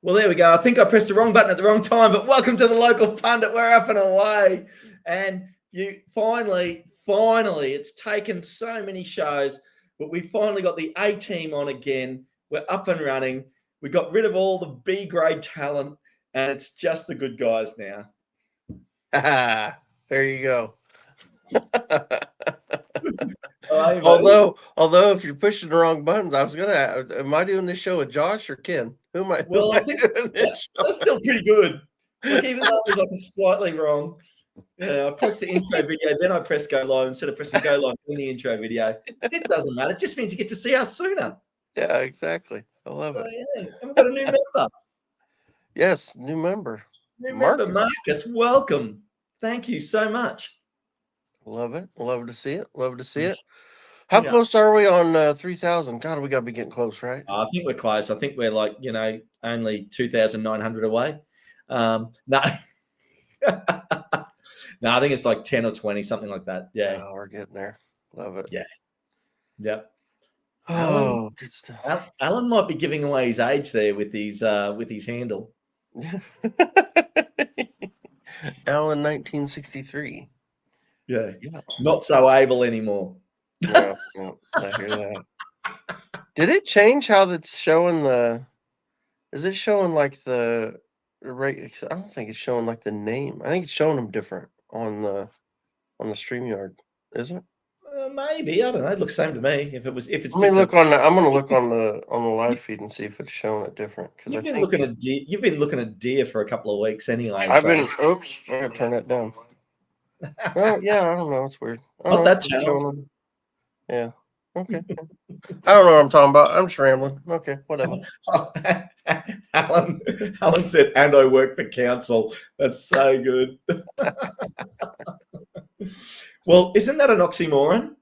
Well, there we go. I think I pressed the wrong button at the wrong time, but welcome to the local pundit. We're up and away. And you finally, it's taken so many shows, but we finally got the A team on again. We're up and running. We got rid of all the B grade talent, and it's just the good guys now. There you go. Hey, although if you're pushing the wrong buttons, I was gonna. Am I doing this show with Josh or Ken? Well, I think that's still pretty good. Like, even though it was like slightly wrong. Yeah, I pressed the intro video, then I pressed go live instead of pressing go live in the intro video. It doesn't matter. It just means you get to see us sooner. Yeah, exactly. I love it. Yeah, and we've got a new member. Yes, new member. Member Marcus, welcome. Thank you so much. Love it. Love to see it. Love to see it. How close are we on 3,000? God, we got to be getting close, right? I think we're close. I think we're like, only 2,900 away. No. No, I think it's like 10 or 20, something like that. Yeah. Oh, we're getting there. Love it. Yeah. Yep. Oh, good stuff. Alan might be giving away his age there with his handle. Alan 1963. Yeah. Not so able anymore. Yeah, I hear that. Did it change how that's showing is it showing like I don't think it's showing like the name. I think it's showing them different on the StreamYard, isn't it? Maybe. I don't know. It looks the same to me. If it's I'm gonna look on the live feed and see if it's showing it different. You've been looking at deer for a couple of weeks anyway. Oops, I gotta turn that down. Well, yeah, I don't know. It's weird. Not that channel. Yeah. Okay. I don't know what I'm talking about. I'm just rambling. Okay, whatever. Alan said, and I work for council. That's so good. Well, isn't that an oxymoron?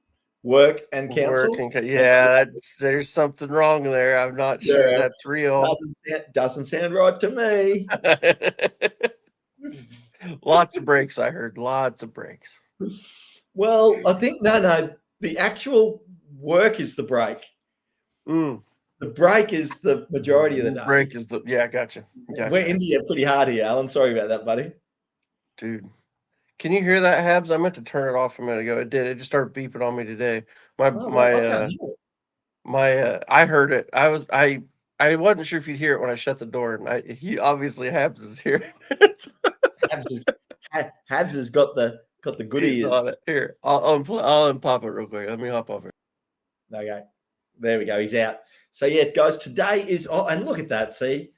Work and council? Yeah, there's something wrong there. I'm not sure that's real. Doesn't sound right to me. Lots of breaks, I heard. Lots of breaks. Well, I think no. The actual work is the break. The break is the majority of the day. Break is gotcha. We're India pretty hard here, Alan. Sorry about that, buddy. Dude, can you hear that, Habs? I meant to turn it off a minute ago. It did. It just started beeping on me today. I heard it. I wasn't sure if you'd hear it when I shut the door, and obviously Habs is here. Habs has got the good ears on it. Here, I'll unpop it real quick. Let me hop off it. Okay, there we go. He's out. So yeah, guys, today is and look at that. See,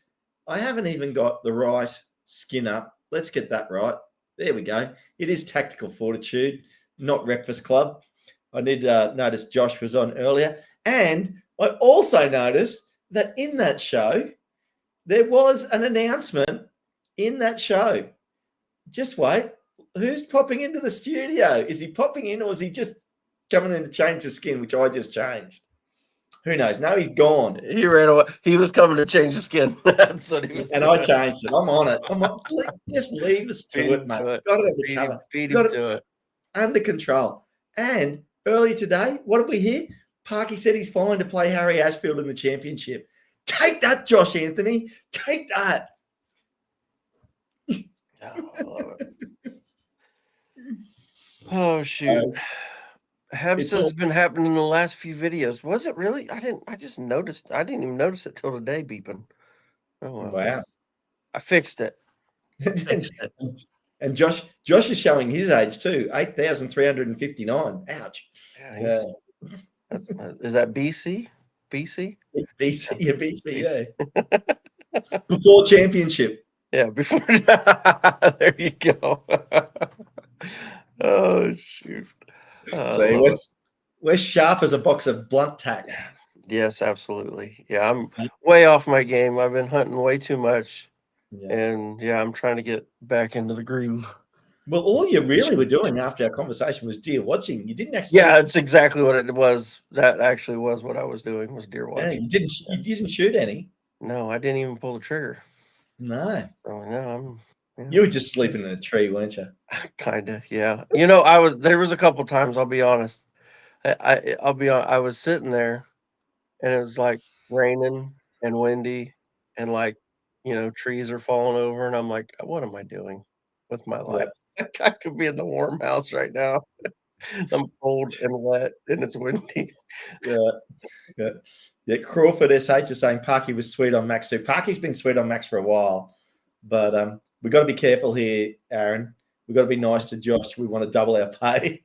I haven't even got the right skin up. Let's get that right. There we go. It is Tactical Fortitude, not Breakfast Club. I did notice Josh was on earlier, and I also noticed that in that show there was an announcement in that show. Just wait. Who's popping into the studio? Is he popping in, or is he just coming in to change the skin, which I just changed? Who knows? No, he's gone. He ran away. He was coming to change the skin. That's what he was doing. I changed it. I'm on it. Just leave us to it, mate. Got it feed him to it. Under control. And earlier today, what did we hear? Parky said he's fine to play Harry Ashfield in the championship. Take that, Josh Anthony. Take that. Oh, shoot. Habs has been happening in the last few videos. Was it really? I just noticed. I didn't even notice it till today beeping. Oh, wow. I fixed it. And Josh is showing his age too. 8,359. Ouch. Yeah, is that BC? BC? BC, yeah, BC, yeah. Before championship. Yeah, before. There you go. Oh, shoot. So we're sharp as a box of blunt tacks. Yes, absolutely. Yeah, I'm way off my game. I've been hunting way too much. Yeah. And I'm trying to get back into the groove. Well, all you really were doing after our conversation was deer watching. You didn't actually. Yeah, it's exactly what it was. That actually was what I was doing, was deer watching. Yeah, you didn't shoot any. No, I didn't even pull the trigger. No. Oh no, You were just sleeping in a tree, weren't you? Kinda, yeah. There was a couple times, I'll be honest. I was sitting there and it was like raining and windy and like, trees are falling over, and I'm like, what am I doing with my Yeah, life? I could be in the warm house right now. I'm cold and wet, and it's windy. yeah, yeah. Yeah, Crawford SH is saying Parky was sweet on Max too. Parky's been sweet on Max for a while, but we've got to be careful here, Aaron. We've got to be nice to Josh. We want to double our pay.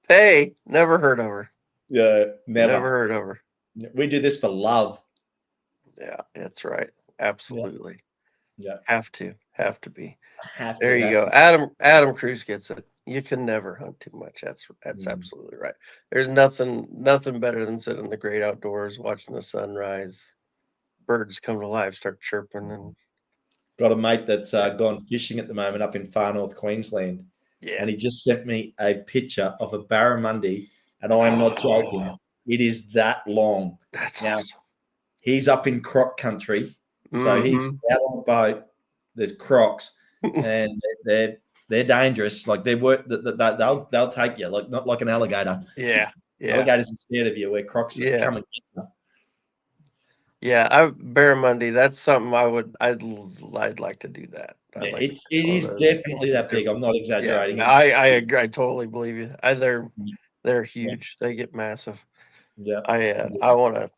Hey, never heard of her. Yeah, Never never. heard of her. We do this for love. Yeah, that's right. Absolutely. Yeah, Have to be. have There to. you Have go. to. Adam Cruz gets it. You can never hunt too much. That's absolutely right. There's nothing better than sitting in the great outdoors, watching the sunrise, birds come to life, start chirping, and Got a mate that's yeah, gone fishing at the moment up in far north Queensland, yeah. and he just sent me a picture of a barramundi, and I am not joking. It is that long. That's Now, awesome. he's up in croc country, so he's out on a boat. There's crocs, and they're dangerous. Like they'll take you, like not like an alligator. Yeah, yeah, Alligators are scared of you, where crocs yeah. come and get you. Yeah, barramundi. That's something I'd like to do that. I'd Yeah, like to it catch one of is those. definitely that big. I'm not Yeah, exaggerating. no, It's I agree. I totally believe you. They're yeah, huge. They get massive. yeah, I wanna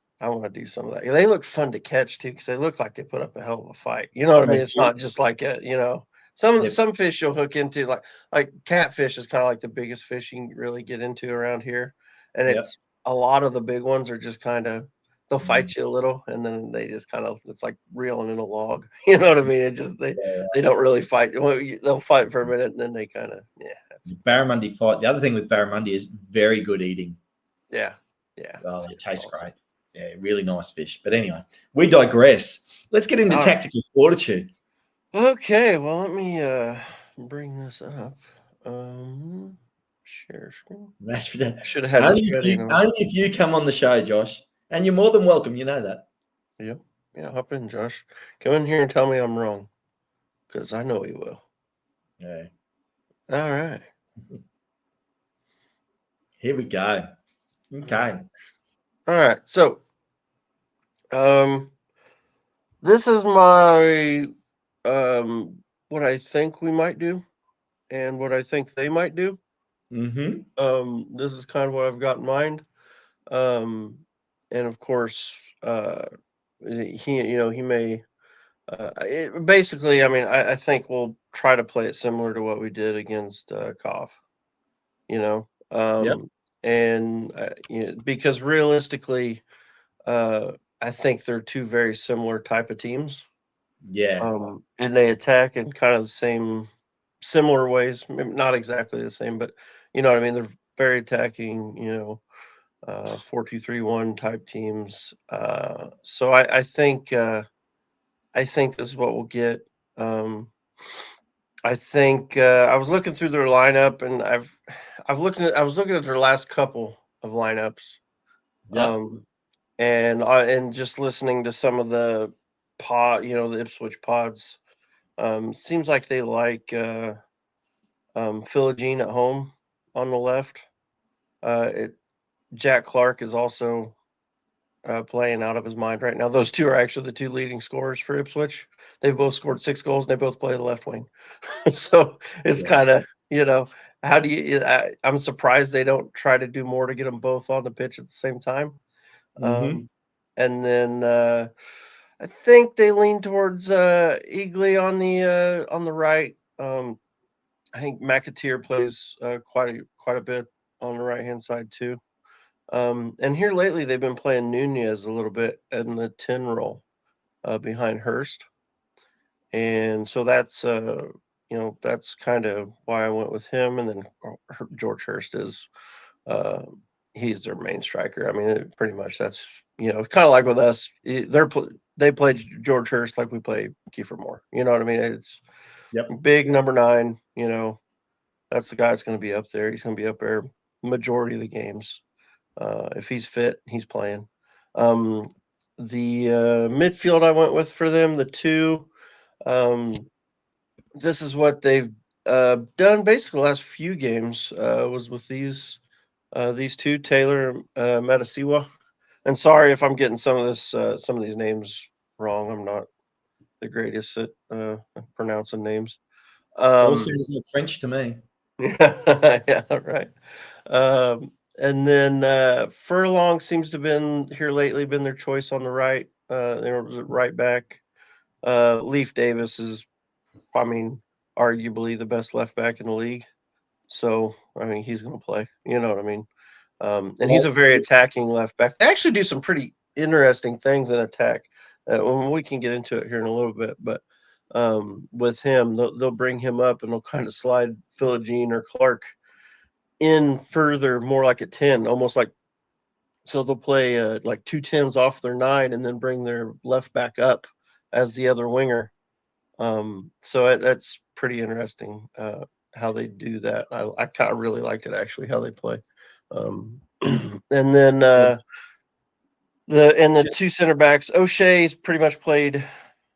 do some of that. They look fun to catch too, because they look like they put up a hell of a fight. You know what I mean? they It's do. not just like They're some fish you'll hook into, like catfish is kind of like the biggest fish you can really get into around here, and yeah. it's a lot of the big ones are just kind of they'll Mm. fight you a little, and then they just kind of it's like reeling in a log. You know what I mean? It just Yeah. they don't really fight. Well, they'll fight for a minute, and then they kind of that's Barramundi fight. The other thing with barramundi is very good eating. yeah yeah. Oh, That's it tastes awesome. great. Yeah, really nice fish. But anyway, we digress. Let's get into All right. tactical fortitude. Okay, well, let me bring this up. Share screen. Mashed potato. Should have had this ready. Only if you come on the show, Josh. And you're more than welcome. You know that. Yep. Yeah, hop in, Josh. Come in here and tell me I'm wrong, because I know you will. Yeah. All right. Here we go. Okay. All right. So, this is my what I think we might do, and what I think they might do. Mm-hmm. This is kind of what I've got in mind. Um, and of course, he may. Basically, I mean, I think we'll try to play it similar to what we did against Koff, you know, Yep. and because realistically, I think they're two very similar type of teams, Yeah. and they attack in kind of the same, similar ways, maybe not exactly the same, but you know what I mean. They're very attacking, 4-2-3-1 type teams. So I think this is what we'll get. Um, I think I was looking through their lineup, and I was looking at their last couple of lineups, Yep. um, and just listening to some of the the Ipswich pods. Seems like they like Philogene at home on the left. Jack Clark is also playing out of his mind right now. Those two are actually the two leading scorers for Ipswich. They've both scored 6 goals, and they both play the left wing. So it's Yeah. kind of, how do you? I'm surprised they don't try to do more to get them both on the pitch at the same time. Mm-hmm. And then I think they lean towards Eagly on the right. I think McAteer plays quite a bit on the right hand side too. And here lately, they've been playing Nunez a little bit in the 10 role behind Hurst. And so that's kind of why I went with him. And then George Hurst is, uh, he's their main striker. I mean, pretty much that's, kind of like with us. They play George Hurst like we play Kiefer Moore. You know what I mean? It's Yep. big number 9, that's the guy that's going to be up there. He's going to be up there majority of the games. If he's fit, he's playing. The midfield I went with for them, the two. This is what they've done basically the last few games. Was with these two, Taylor and Matasiwa. And sorry if I'm getting some of these names wrong. I'm not the greatest at pronouncing names. All sounds like French to me. Yeah, right. And then Furlong seems to have been here lately, been their choice on the right. There was a right back. Leaf Davis is, I mean, arguably the best left back in the league. So, I mean, he's going to play. You know what I mean? And he's a very attacking left back. They actually do some pretty interesting things in attack. We can get into it here in a little bit, but with him, they'll bring him up and they'll kind of slide Philogene or Clark in further, more like a 10, almost like, so they'll play like 2 10s off their 9 and then bring their left back up as the other winger. So that's pretty interesting how they do that. I kind of really like it, actually, how they play. And then the 2 center backs, O'Shea's pretty much played,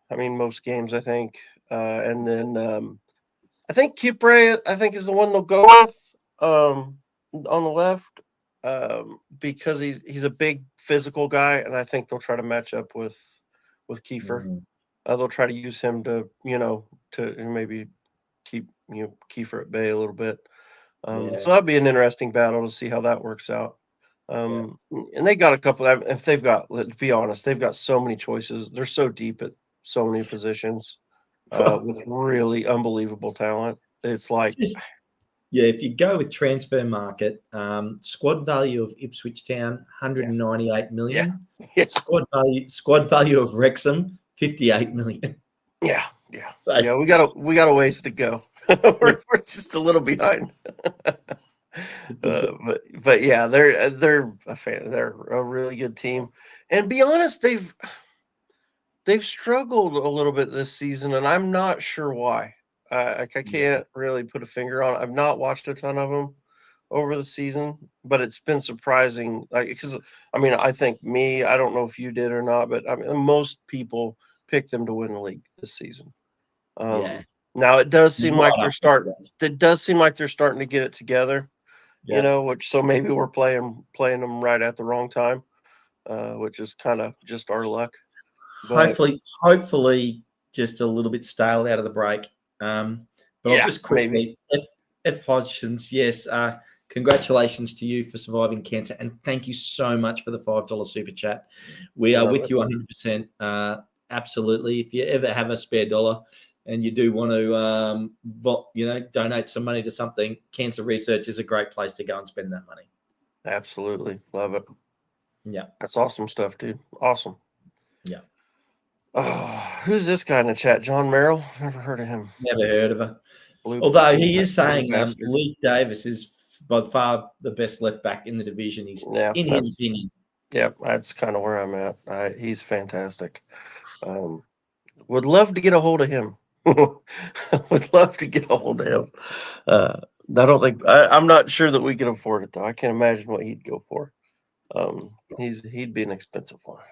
I mean, most games, I think. And then I think Kipre, I think, is the one they'll go with on the left because he's a big physical guy, and I think they'll try to match up with Kiefer. Mm-hmm. They'll try to use him to maybe keep Kiefer at bay a little bit. So that'd be an interesting battle to see how that works out. And they got a couple. If they've got, let's be honest, they've got so many choices. They're so deep at so many positions with really unbelievable talent. It's like, if you go with transfer market, squad value of Ipswich Town, 198 million. Yeah. Squad value of Wrexham, 58 million. Yeah. So, we got a ways to go. we're just a little behind. But yeah, they're a fan. They're a really good team. And be honest, they've struggled a little bit this season, and I'm not sure why. I can't really put a finger on it. I've not watched a ton of them over the season, but it's been surprising. Because I mean, I think I don't know if you did or not, but I mean, most people picked them to win the league this season. Now it does seem like they're starting. It does seem like they're starting to get it together. Which, so maybe we're playing them right at the wrong time, which is kind of just our luck. But hopefully, just a little bit stale out of the break. But I'll just quickly, F. Hodgson's, yes. Congratulations to you for surviving cancer, and thank you so much for the $5 super chat. We are with you 100%. Absolutely. If you ever have a spare dollar and you do want to, donate some money to something, cancer research is a great place to go and spend that money. Absolutely. Love it. Yeah. That's awesome stuff, dude. Awesome. Yeah. Who's this guy in the chat? John Merrill? Never heard of him. Never heard of him. Although he is saying Leif Davis is by far the best left back in the division. In his opinion. Yeah, that's kind of where I'm at. He's fantastic. Would love to get a hold of him. Would love to get a hold of him. I don't think I'm not sure that we can afford it though. I can't imagine what he'd go for. He'd be an expensive one.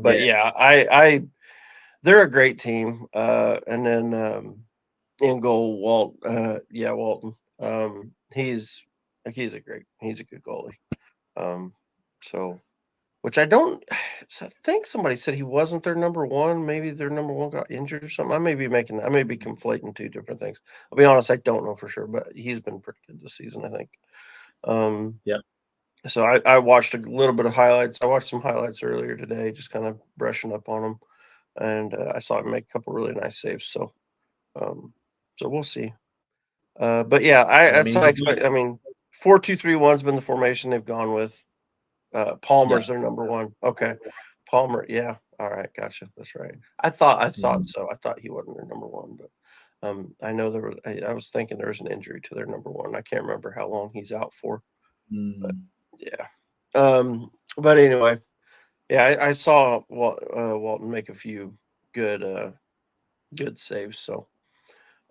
But yeah, they're a great team. And then in goal, Walton. He's a good goalie. Which I think somebody said he wasn't their number one. Maybe their number one got injured or something. I may be conflating two different things. I'll be honest, I don't know for sure, but he's been pretty good this season, I think. So I watched a little bit of highlights. I watched some highlights earlier today, just kind of brushing up on them, and I saw him make a couple really nice saves. So we'll see. But yeah, that's how I expect. I mean, 4-2-3-1's been the formation they've gone with. Palmer's their number one. Okay. Palmer. Yeah. All right. Gotcha. That's right. I thought so. I thought he wasn't their number one, but I know I was thinking there was an injury to their number one. I can't remember how long he's out for. But yeah. But anyway, yeah, I saw Walton make a few good saves. So,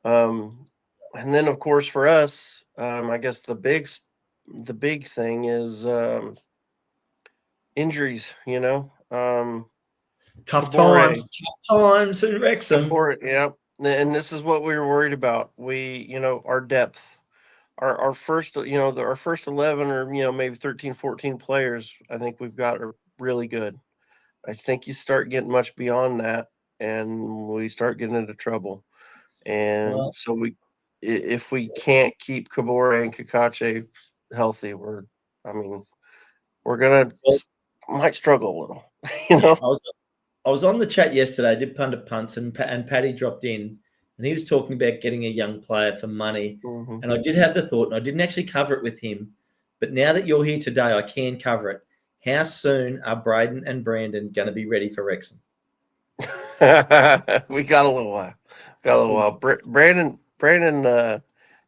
and then of course for us, I guess the big thing is injuries, tough times in Wrexham. Yeah, and this is what we were worried about. Our depth, our first 11 or maybe 13, 14 players. I think we've got are really good. I think you start getting much beyond that, and we start getting into trouble. And Well, so if we can't keep Kabore and Kakache healthy, I mean, we're gonna well, might struggle a little, you yeah. know. I was on the chat yesterday. I did pundit punts, and Paddy dropped in, and he was talking about getting a young player for money. Mhm. And I did have the thought, and I didn't actually cover it with him. But now that you're here today, I can cover it. How soon are Braden and Brandon going to be ready for Wrexham? We got a little while. Got a little while. Brandon,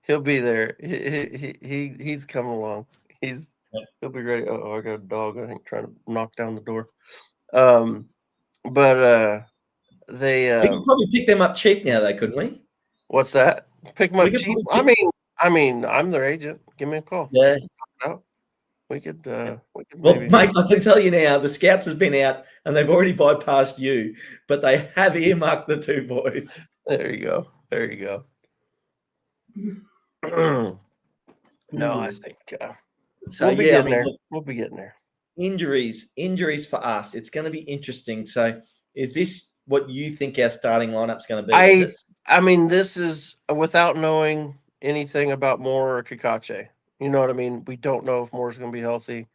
he'll be there. He's coming along. He'll be ready. Oh, I got a dog. I think trying to knock down the door. Um, but they We could probably pick them up cheap now, though, couldn't we? what's that? Pick them We up could cheap. probably I mean, I'm their agent. Give me a call. yeah. Oh, we could Well, maybe. mate, I can tell you now, the scouts has been out and they've already bypassed you, but they have earmarked the two boys. There you go. There you go. No, I think So we'll be yeah, I getting mean, there. look, We'll be getting there. injuries for us. It's going to be interesting. So, is this what you think our starting lineup's going to be? Is I it? I mean, this is without knowing anything about Moore or Kakache. You know what I mean? We don't know if Moore's going to be healthy.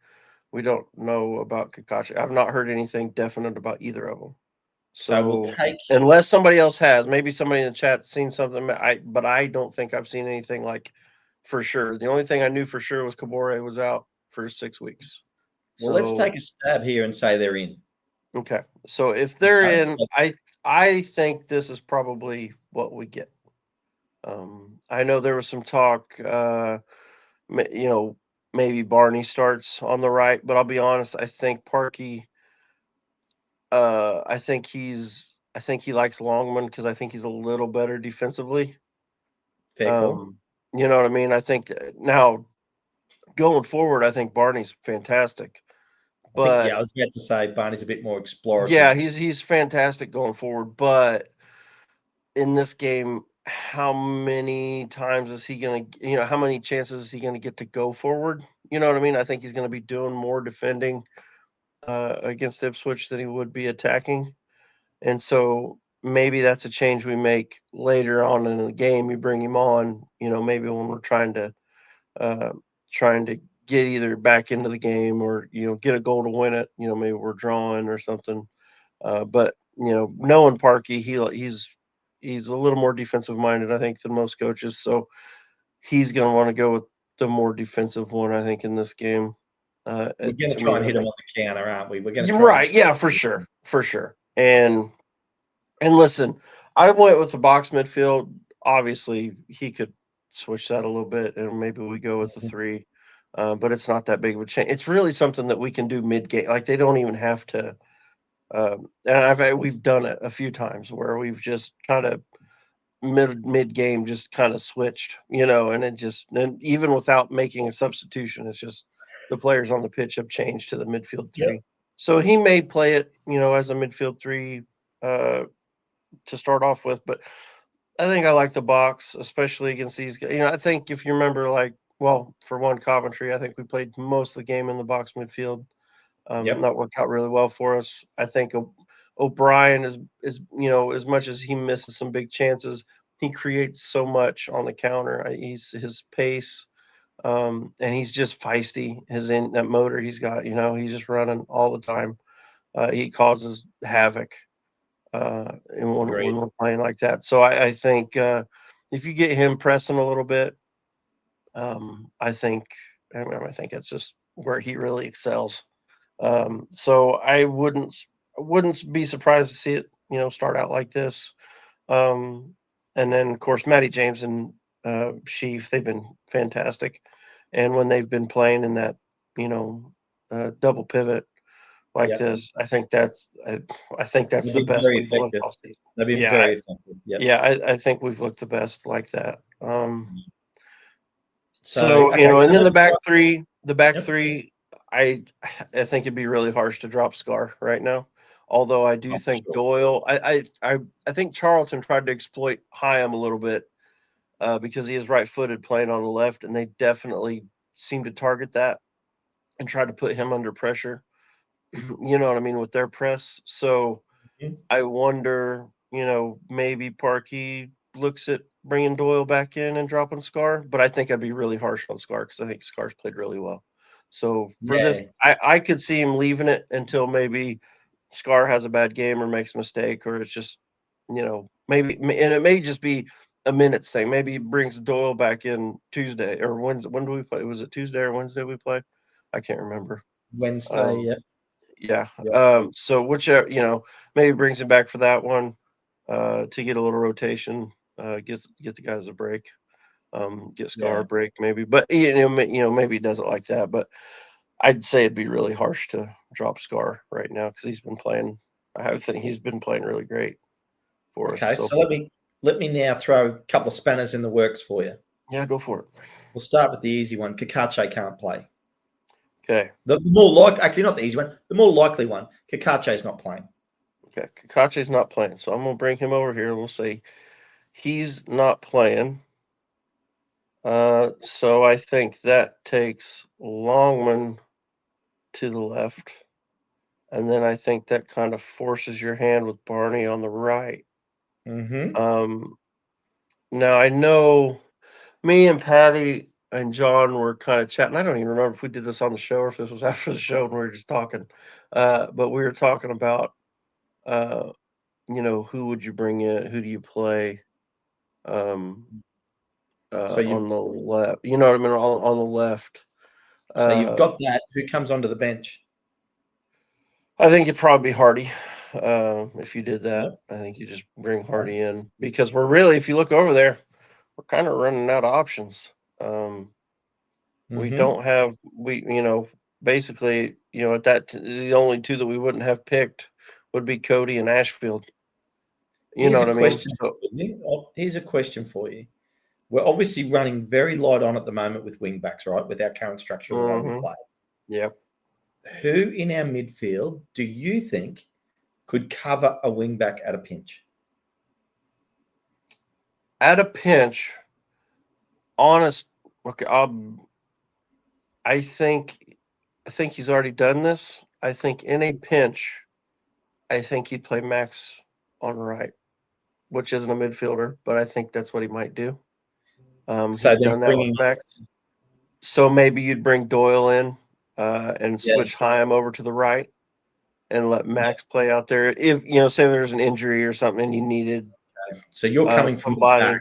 We don't know about Kakache. I've not heard anything definite about either of them. So we'll So take. unless somebody else has, maybe somebody in the chat's seen something. But I don't think I've seen anything like for sure. The only thing I knew for sure was Kabore was out for 6 weeks. Well, let's So take a stab here and say they're in. okay. So if they're Okay, in, so I think this is probably what we get. I know there was some talk, you know, maybe Barney starts on the right, but I'll be honest, I think Parky, I think he likes Longman because I think he's a little better defensively. fair call. You know what I mean? I think now going forward, I think Barney's fantastic, I think yeah, but I was about to say Barney's a bit more yeah, explorative. he's fantastic going forward, but in this game, how many times is he gonna how many chances is he gonna get to go forward? You know what I mean? I think he's gonna be doing more defending, against Ipswich than he would be attacking, and so maybe that's a change we make later on in the game. You bring him on, maybe when we're uh, trying to get either back into the game or, get a goal to win it, maybe we're drawing or something. But knowing Parky, he's a little more defensive minded, I think, than most coaches. So he's going to want to go with the more defensive one, I think, in this game. We're going to To try me, and I hit them think on the counter, aren't we? We're going to you're try and right. stop. Yeah, for sure. And listen, I went with the box midfield. Obviously, he could switch that a little bit, and maybe we go with the three. But it's not that big of a change. It's really something that we can do mid game. Like they don't even have to. And we've done it a few times where we've just kind of mid game just kind of switched, and even without making a substitution, it's just the players on the pitch have changed to the midfield Yep. three. So he may play it, as a midfield three to start off with, but I think I like the box, especially against these guys. I think if you remember, like, well, for one, Coventry, I think we played most of the game in the box midfield. Yep. That worked out really well for us. I think O'Brien is as much as he misses some big chances, he creates so much on the counter. He's his pace, and he's just feisty. His in that motor he's got, he's just running all the time. He causes havoc, and when Agreed. we're playing like that. So I think if you get him pressing a little bit, I think I think that's just where he really excels. So I wouldn't be surprised to see it, start out like this. Um, and then of course Matty James and Sheaf, they've been fantastic. And when they've been playing in that, you know, double pivot like Yep. this, I think that's They've the been best very we've looked effective. all season. They've been Yeah, very effective. Yep. I think we've looked the best like that. So So, okay, and so then that was the back yep. three, I I think it'd be really harsh to drop Scar right now. Although I do Oh, for think sure. Doyle, I think Charlton tried to exploit Hyam a little bit because he is right-footed playing on the left, and they definitely seem to target that and try to put him under pressure. you know what I mean, with their press. So Mhm. I wonder, maybe Parkey looks at bringing Doyle back in and dropping Scar, but I think I'd be really harsh on Scar because I think Scar's played really well. So for this, Yeah, I could see him leaving it until maybe Scar has a bad game or makes a mistake, or it's just, maybe, and it may just be a minutes thing. Maybe he brings Doyle back in Tuesday or Wednesday. When do we play? Was it Tuesday or Wednesday we play? I can't remember. Wednesday. Um, Yeah, yeah. yeah, So whichever, maybe brings him back for that one, to get a little rotation, get the guys a break, get Scar a yeah. break maybe. But maybe he doesn't like that. But I'd say it'd be really harsh to drop Scar right now because he's been playing. I think he's been playing really great for us Okay, so so far. let me now throw a couple of spanners in the works for you. Yeah, go for it. We'll start with the easy one. Kakache can't play. Okay. The more like, actually, not the easy one. The more likely one. Kakache's not playing. Okay. Kakache's not playing, so I'm gonna bring him over here. We'll say he's not playing. So I think that takes Longman to the left. And then I think that kind of forces your hand with Barney on the right. Mm-hmm. Um, Now I know me and Patty and John were kind of chatting. I don't even remember if we did this on the show or if this was after the show and we were just talking. But we were talking about, uh, who would you bring in? Who do you play? Um, So on the left, you know what I mean? On the left. you've Uh, got that. Who comes onto the bench? I think it'd probably be Hardy. If you did that, Yep. I think you just bring Okay. Hardy in because we're really, if you look over there, we're kind of running out of options. We Mm-hmm. don't have basically at the only two that we wouldn't have picked would be Cody and Ashfield. You know Here's a what I mean? question So, for you. Here's a question for you. We're obviously running very light on at the moment with wing backs, right? With our current structure, the way we mhm, play. yeah. Who in our midfield do you think could cover a wing back at a pinch? At a pinch, honest. Okay, I think I think he's already done this. I think in a pinch, I think he'd play Max on right, which isn't a midfielder, but I think that's what he might do. So He's then done that with bringing, Max. So maybe you'd bring Doyle in, and yeah, switch Chaim over to the right and let yeah. Max play out there. If say there's an injury or something and you needed So you're coming from the back. somebody,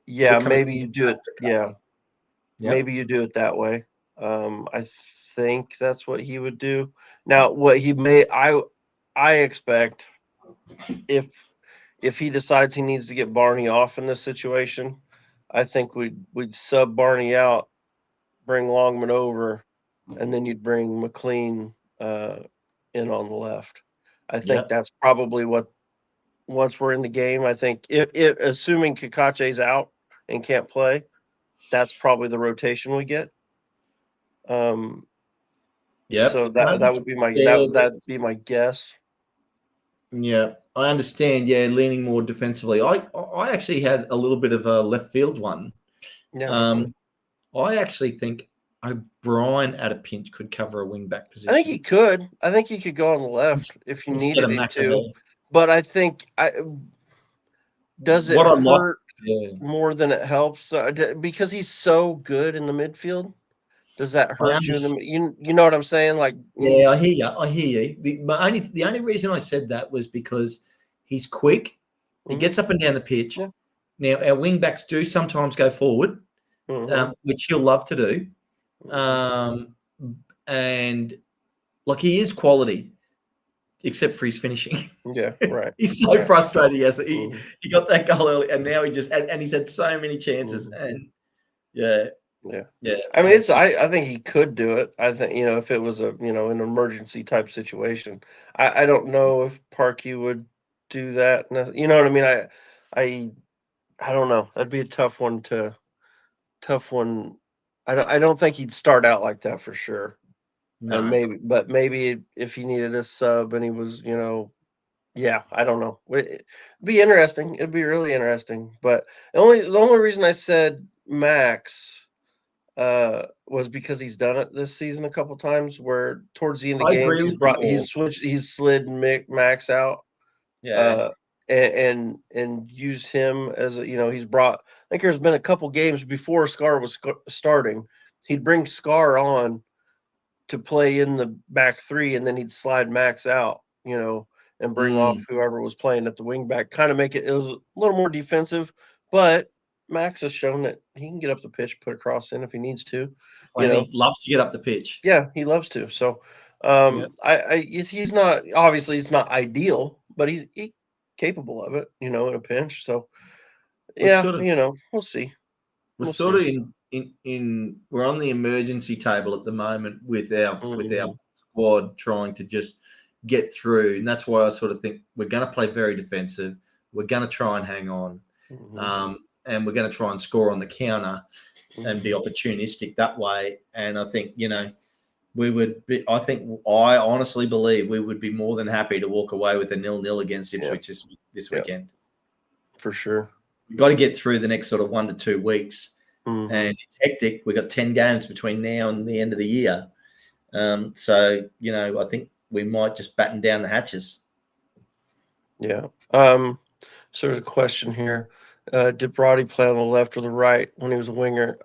You're yeah, coming maybe from the you do back it. to Yeah, cover. Yep. maybe you do it that way. I think that's what he would do. Now, what he may, I expect if he decides he needs to get Barney off in this situation, I think we'd sub Barney out, bring Longman over, and then you'd bring McLean in on the left. I think Yep. that's probably what once we're in the game. I think if assuming Kakache's out and can't play, that's probably the rotation we get. Um, Yep. so I that would be my understand. that'd be my guess. Yeah, I understand. Yeah, leaning more defensively. I actually had a little bit of a left field one. Yeah, Um, I actually think O'Brien at a pinch could cover a wing back I think he position could. I think he could go on the left if you instead needed of him to. McAnally. But I think does it What I like, hurt yeah, more than it helps because he's so good in the midfield? Does that I hurt you in the understand. you know what I'm saying? Like, Yeah, I hear you. I hear you. The only reason I said that was because he's quick. He mhm, gets up and down the pitch. yeah, Now our wing backs do sometimes go forward, mhm, which he'll love to do. mhm, Um, and like he is quality, except for his finishing. yeah, right, He's so right, frustrated. mhm, He got that goal early, and now he just and he's had so many chances. mhm, And yeah, yeah. yeah, I mean, and it's just I think he could do it. I think if it was an emergency type situation. I don't know if Parkey would do that. You know what I mean? I I don't know. That'd be a tough one. I don't think he'd start out like that for sure. And no. but maybe if he needed a sub and he was, yeah, I don't know. It'd be interesting. It'd be really interesting. But the only reason I said Max, was because he's done it this season a couple times. Where towards the end of I games, agree with you all. he's slid Max out, Yeah. uh, and used him as he's brought. I think there's been a couple games before Scar was starting. He'd bring Scar on to play in the back three, and then he'd slide Max out, and bring off Mm. whoever was playing at the wing back. Kind of make it was a little more defensive, but Max has shown that he can get up the pitch, put a cross in if he needs to. And he loves to get up the pitch. Yeah, he loves to. So, Yeah. he's not obviously it's not ideal, but he's capable of it, in a pinch. So, We're yeah, sort of we'll see. we're We'll sort see. of in we're on the emergency table at the moment with our Mhm. squad trying to just get through, and that's why I sort of think we're going to play very defensive. We're going to try and hang on, Mhm. and we're going to try and score on the counter and be Mhm. opportunistic that way. And I think we would be. I honestly believe we would be more than happy to walk away with a 0-0 against Yeah, Ipswich this yeah, weekend. for sure. We've got to get through the next sort of 1 to 2 weeks. And Mhm. it's hectic. We've got 10 games between now and the end of the year. So, I think we might just batten down the hatches. Yeah. So there's a question here. Did Brody play on the left or the right when he was a winger?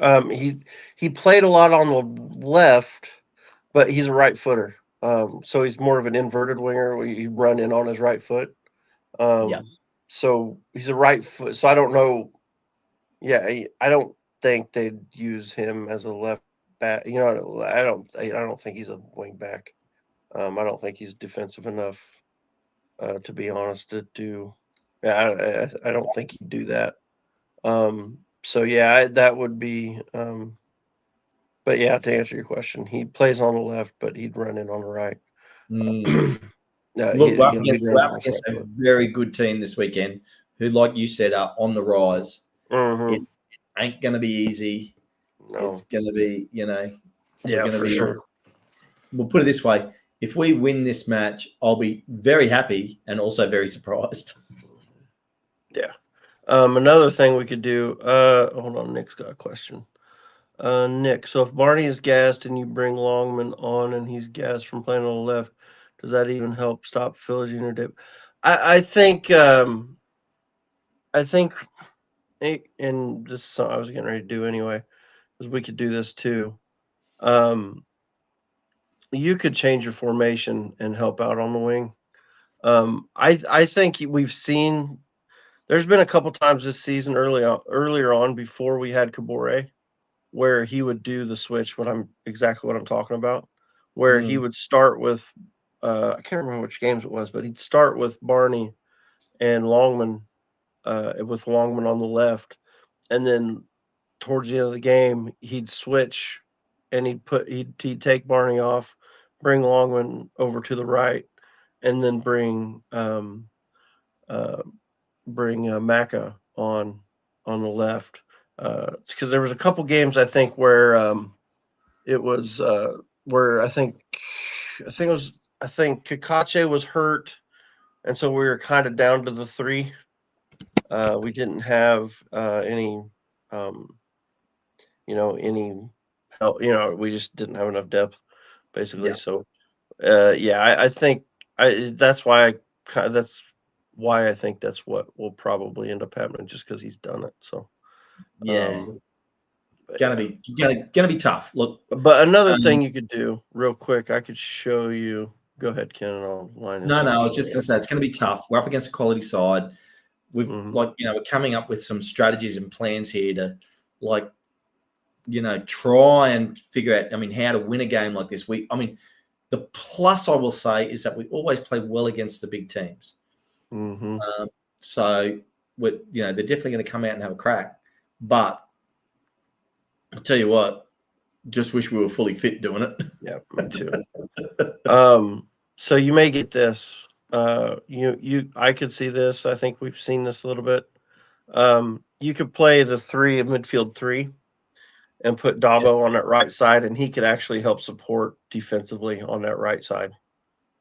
He played a lot on the left, but he's a right footer. So he's more of an inverted winger where you run in on his right foot. Yeah. So he's a right foot. So I don't know. Yeah, I don't think they'd use him as a left back. I don't think he's a wing back. I don't think he's defensive enough, to be honest, to do. Yeah, I don't think he'd do that. So yeah, that would be. But yeah, to answer your question, he plays on the left, but he'd run in on the right. Mm. Look, He'd we're run up in his against right a foot. very good team this weekend who, like you said, are on the rise. It Hmm. ain't going to be easy. It's No. going to be, we're Yeah, going to for be, sure. we'll put it this way. If we win this match, I'll be very happy and also very surprised. Yeah. Another thing we could do. Hold on. Nick's got a question. Nick, so if Barney is gassed and you bring Longman on and he's gassed from playing on the left, does that even help stop Philogene or dip? I think, and this is something I was getting ready to do anyway, because we could do this too. You could change your formation and help out on the wing. I think we've seen. There's been a couple times this season earlier on before we had Kabore, where he would do the switch. Exactly what I'm talking about, where he Mm. would start with. I can't remember which games it was, but he'd start with Barney and Longman, with Longman on the left, and then towards the end of the game, he'd switch and he'd take Barney off, bring Longman over to the right, and then uh, bring Maka on the left. Because there was a couple games I think where it was where I think Kakache was hurt, and so we were kind of down to the three. We didn't have any um, any help. We just didn't have enough depth, basically. Yeah. So, yeah, I think that's why I think that's what will probably end up happening, just because he's done it. So, Yeah. but Gonna yeah. be gonna be tough. Look, But another um, thing you could do, real quick, I could show you. Go ahead, Ken, and I'll line this no, up. I was just gonna say it's gonna be tough. We're up against a quality side. We've Hmm. we're coming up with some strategies and plans here to try and figure out, how to win a game like this. The plus I will say is that we always play well against the big teams. Hmm. So they're definitely going to come out and have a crack. But I'll tell you what, just wish we were fully fit doing it. Yeah, me too. So you may get this. I could see this. I think we've seen this a little bit. You could play the three of midfield three and put Yes. Dabo on that right side, and he could actually help support defensively on that right side.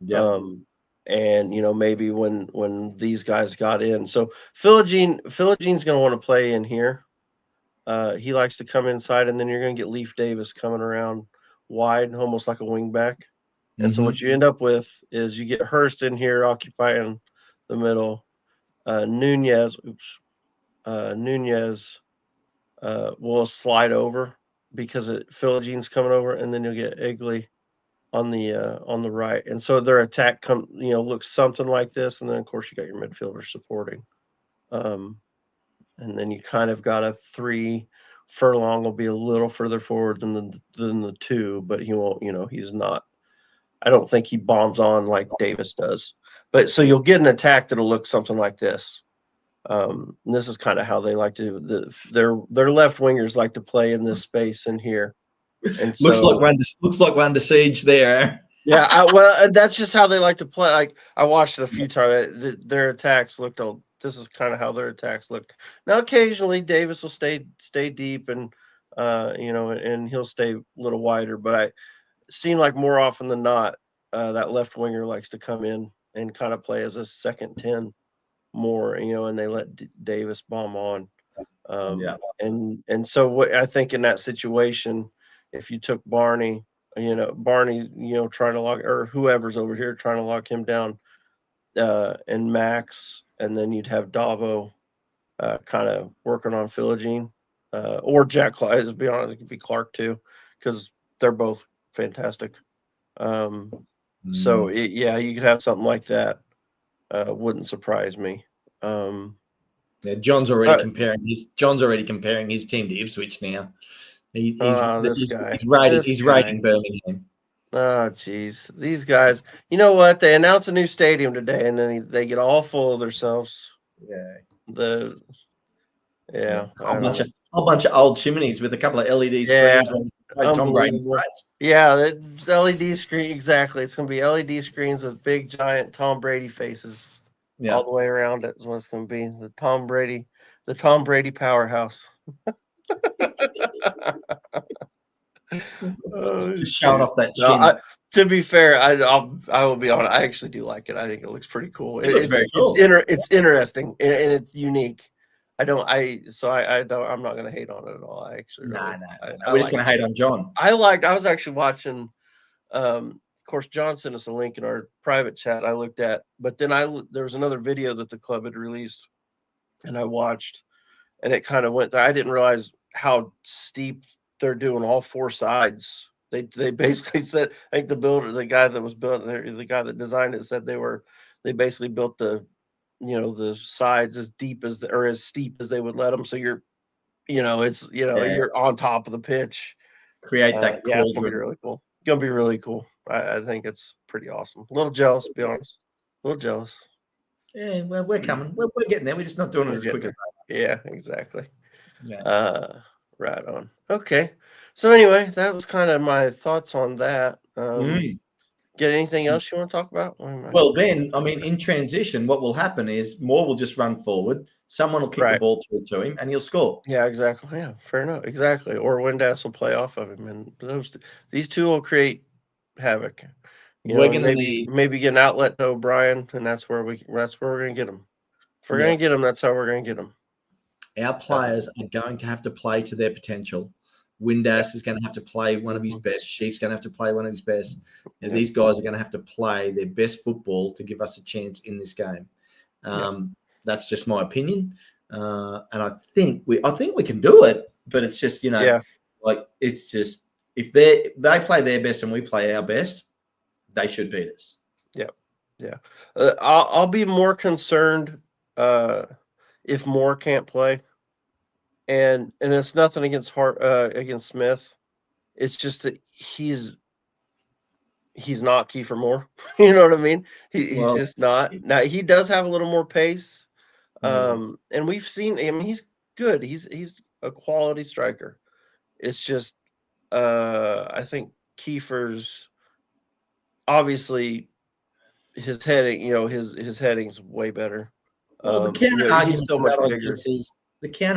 Yep. Um, and maybe when these guys got in, so Philogene's going to want to play in here. He likes to come inside, and then you're going to get Leaf Davis coming around wide, almost like a wing back. And so what you end up with is you get Hurst in here occupying the middle. Nunez will slide over because Philogene coming over, and then you'll get Egley on the right. And so their attack looks something like this, and then of course you got your midfielder supporting. And then you kind of got a 3. Furlong will be a little further forward than the 2, but he won't, he's not. I don't think he bombs on like Davis does. But so you'll get an attack that'll look something like this. And this is kind of how they like to their left wingers like to play in this space in here. And looks like we're under siege there. Yeah, that's just how they like to play. Like I watched it a few times. Their attacks looked old. This is kind of how their attacks looked. Now, occasionally Davis will stay deep, and and he'll stay a little wider. But I seem like more often than not, that left winger likes to come in and kind of play as a second 10 more. And they let Davis bomb on. And so what I think in that situation, if you took Barney, trying to lock, or whoever's over here trying to lock him down, and Max, and then you'd have Davo kind of working on Philogene, or Jack Clark. To be honest, it could be Clark too, because they're both fantastic. So you could have something like that. Wouldn't surprise me. John's already comparing his team to Ipswich now. He's raiding Birmingham. Oh, geez. These guys, you know what? They announce a new stadium today, and then they get all full of themselves. Yeah. A whole bunch of old chimneys with a couple of LED screens. Tom Brady's face. Yeah, the LED screen, exactly. It's going to be LED screens with big, giant Tom Brady faces all the way around it is what it's going to be. The Tom Brady powerhouse. Just showing off that chin. To be fair, I will be honest. I actually do like it. I think it looks pretty cool. It looks very cool. It's interesting and it's unique. I'm not going to hate on it at all. I actually we're just going to hate on John. I was actually watching. Of course, John sent us a link in our private chat. I looked at, but then there was another video that the club had released, and I watched, and it kind of went there. I didn't realize how steep they're doing all 4 sides. They basically said, I think the guy that was built there, the guy that designed it said they basically built the sides as deep as as steep as they would let them. So you're on top of the pitch. Create that. It's gonna be really cool. Gonna be really cool. I think it's pretty awesome. A little jealous, to be honest. A little jealous. Yeah, well, we're coming. We're getting there. We're just not doing it as quick as that. Yeah, exactly. Yeah. Right on. Okay. So anyway, that was kind of my thoughts on that. Get anything else you want to talk about? Well, then, in transition, what will happen is Moore will just run forward. Someone will kick the ball through to him, and he'll score. Yeah, exactly. Yeah, fair enough. Exactly. Or Windass will play off of him, and these two will create havoc. We're gonna maybe get an outlet to O'Brien, and that's where we're gonna get them. If we're gonna get them, that's how we're gonna get them. Our players are going to have to play to their potential. Windass is going to have to play one of his best. Sheaf's going to have to play one of his best. And these guys are going to have to play their best football to give us a chance in this game. That's just my opinion. And I think we can do it, but it's just, it's just, if they play their best and we play our best, they should beat us. Yeah. Yeah. I'll be more concerned if Moore can't play. And it's nothing against Smith. It's just that he's not Kiefer Moore. You know what I mean? He's just not. Now he does have a little more pace. And we've seen. He's good. He's a quality striker. It's just I think Kiefer's obviously his heading. His heading's way better. Well, the counter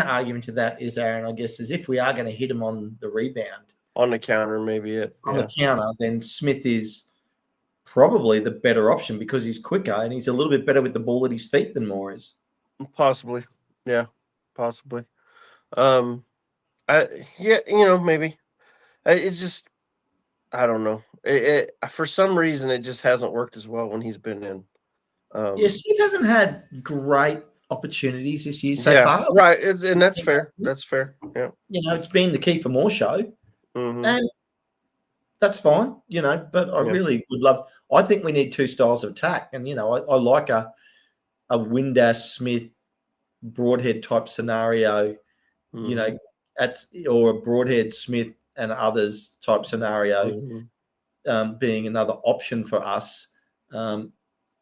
argument to that is, Aaron, I guess, is if we are going to hit him on the rebound. On the counter, maybe the counter, then Smith is probably the better option because he's quicker and he's a little bit better with the ball at his feet than Moore is. Possibly. Yeah, possibly. Yeah, maybe. It just, I don't know. For some reason, it just hasn't worked as well when he's been in. Yeah, Smith hasn't had great opportunities this year so Yeah, far. right, and that's fair. That's fair. Yeah. It's been the key for more show, and that's fine. But I really would love. I think we need two styles of attack, and I like a Windass Smith Broadhead type scenario. Or a Broadhead Smith and others type scenario, being another option for us,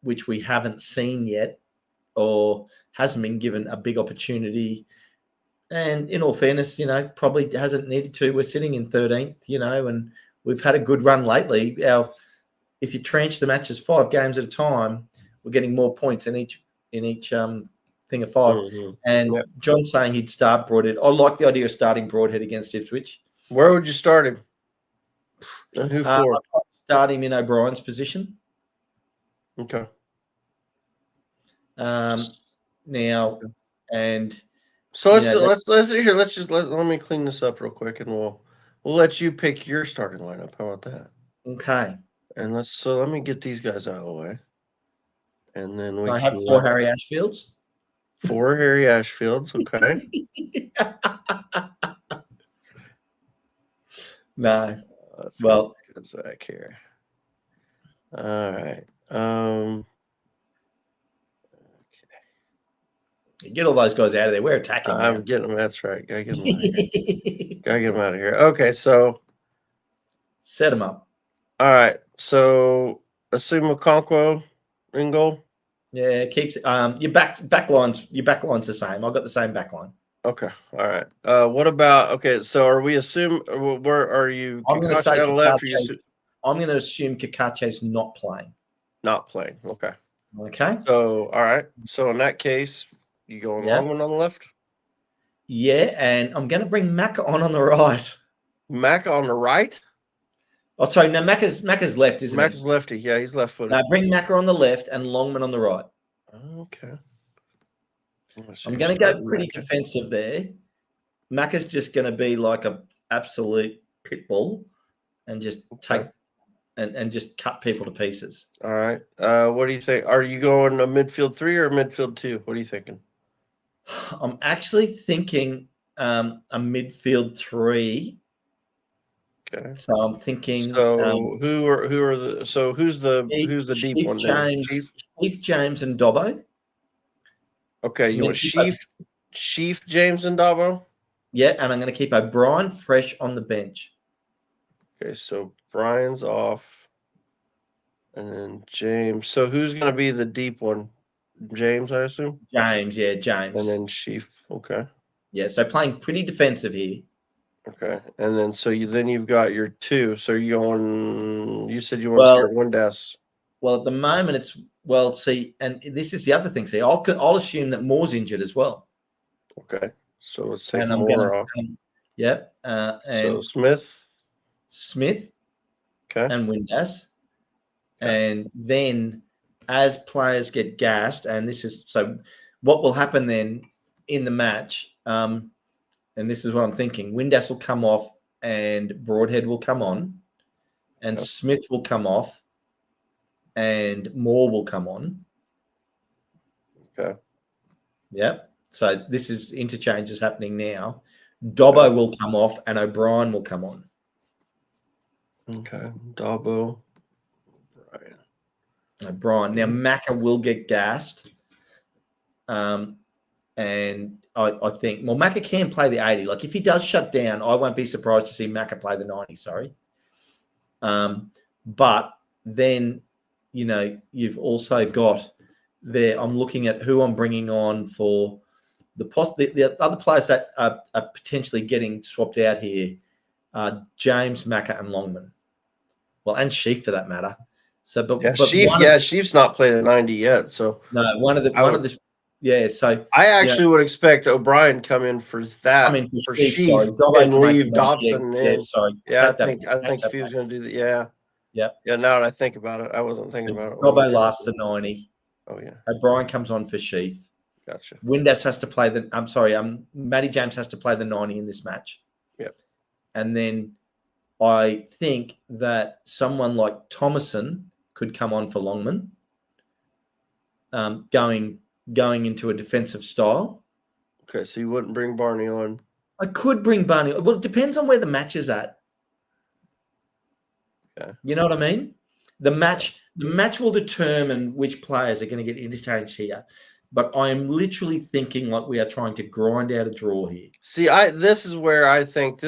which we haven't seen yet or hasn't been given a big opportunity. And in all fairness, probably hasn't needed to. We're sitting in 13th, and we've had a good run lately. If you tranche the matches 5 games at a time, we're getting more points in each thing of 5. And John's saying he'd start Broadhead. I like the idea of starting Broadhead against Ipswich. Where would you start him? And who for? I'd start him in O'Brien's position. Okay. Now, and so let me clean this up real quick, and we'll let you pick your starting lineup. How about that? Okay. And let me get these guys out of the way, and then we I have 4 Harry Ashfields. 4 Harry Ashfields. Okay. No. Well, that's back here. All right. Okay. Get all those guys out of there. We're attacking. I'm getting them. That's right. Gotta get them out of here. Gotta get them out of here. Okay, so set them up. All right. So assume Okonkwo in goal. Yeah, it keeps your backline's the same. I've got the same backline. Okay. All right. What about so are we assume where are you? I'm going to say I'm going to assume Kakache's not playing. Not playing. Okay. Okay. So all right. So in that case, you going Longman on the left? Yeah, and I'm going to bring Macca on the right. Macca on the right? Oh, sorry. No, Macca's left, isn't he? Macca's lefty. Yeah, he's left-footed. No, bring Macca on the left and Longman on the right. Okay. I'm going to go pretty defensive there. Macca's just going to be like an absolute pit bull and just take and just cut people to pieces. All right. What do you think? Are you going a midfield 3 or a midfield 2? What are you thinking? I'm actually thinking a midfield 3. Okay. So I'm thinking. So who's the deep one? Chief James and Dobbo. Okay, you want Chief James and Dobbo? Yeah, and I'm going to keep O'Brien fresh on the bench. Okay, so Brian's off, and then James. So who's going to be the deep one? James, I assume. James. And then Chief. Okay. Yeah, so playing pretty defensive here. Okay, and then you've got your 2. So you said you want to start Windass. Well, at the moment and this is the other thing. See, I'll assume that Moore's injured as well. Okay, so let's take Moore off. Yep. So Smith. Okay. And Windass. Okay. And then as players get gassed, and what will happen then in the match, and this is what I'm thinking, Windass will come off and Broadhead will come on, and Smith will come off and Moore will come on. Okay. Yep. So this is interchanges happening now. Dobbo will come off and O'Brien will come on. Okay. Dobbo. O'Brien. Now Macca will get gassed. And I think, Macca can play the 80. Like if he does shut down, I won't be surprised to see Macca play the 90, sorry. But then, you've also got there, I'm looking at who I'm bringing on for the other players that are potentially getting swapped out here. James, Macca, and Longman. Well, and Sheaf for that matter. So, Sheaf's not played a 90 yet. So So I actually would expect O'Brien come in for that. For Sheaf and leave Dobson in. I think if he was going to do that, yeah. Now that I think about it, I wasn't thinking about it. Dobbo lasts the 90. Oh yeah. O'Brien comes on for Sheaf. Gotcha. Windass has to play Matty James has to play the 90 in this match. and then I think that someone like Thomason could come on for Longman, going into a defensive style. Okay, so you wouldn't bring Barney on. I could bring Barney. Well, it depends on where the match is at. Okay. You know what I mean? The match will determine which players are going to get interchanged here. But I am literally thinking like we are trying to grind out a draw here. See, this is where I think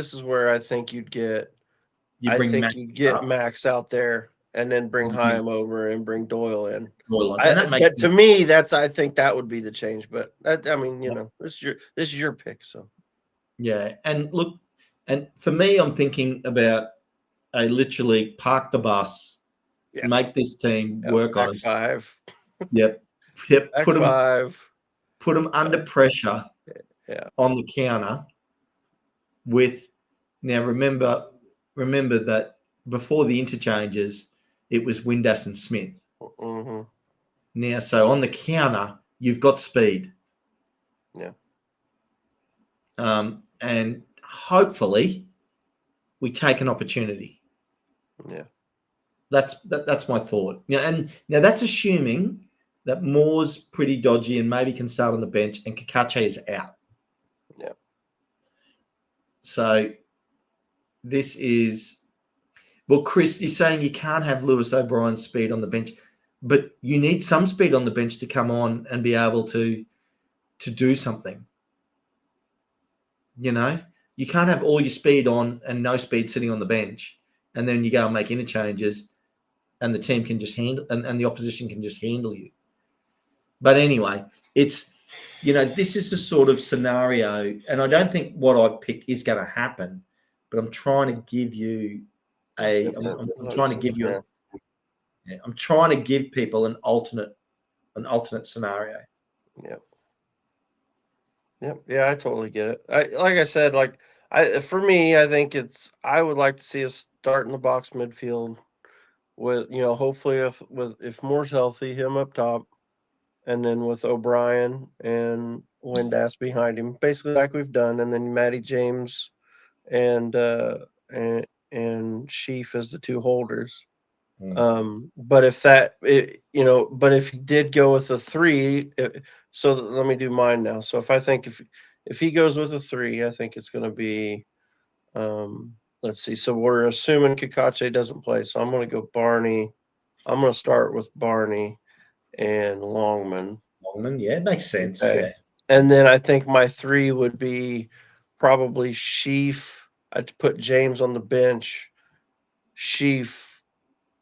you'd get. You'd get Max out there and then bring Hyam over and bring Doyle in. To me, I think that would be the change. But I mean, this is your pick. So yeah, and look, and for me, I'm thinking about literally park the bus, make this team work on it. 5. Yep. Put them under pressure. Yeah. On the counter. Now remember that before the interchanges, it was Windass and Smith. Mm-hmm. Now, so on the counter, you've got speed. Yeah. And hopefully, we take an opportunity. Yeah. That's my thought. And now that's assuming that Moore's pretty dodgy and maybe can start on the bench, and Kakache is out. Yeah. So this is, well, Chris, you're saying you can't have Lewis O'Brien's speed on the bench, but you need some speed on the bench to come on and be able to do something. You can't have all your speed on and no speed sitting on the bench, and then you go and make interchanges, and the team can just handle, and the opposition can just handle you. But anyway, it's, this is the sort of scenario, and I don't think what I've picked is going to happen, but I'm trying to give you I'm trying to give people an alternate scenario. Yep. Yep. Yeah, I totally get it. Like I said, for me, I think I would like to see us start in the box midfield with, hopefully if Moore's healthy, him up top, and then with O'Brien and Windass behind him, basically like we've done, and then Matty James and Sheaf as the two holders. But if he did go with a 3, so let me do mine now. So if he goes with a 3, I think it's going to be, let's see. So we're assuming Kakache doesn't play. So I'm going to go Barney. I'm going to start with Barney and Longman. Yeah, it makes sense. Okay. Yeah. And then I think my 3 would be probably Sheaf. I'd put James on the bench. Sheaf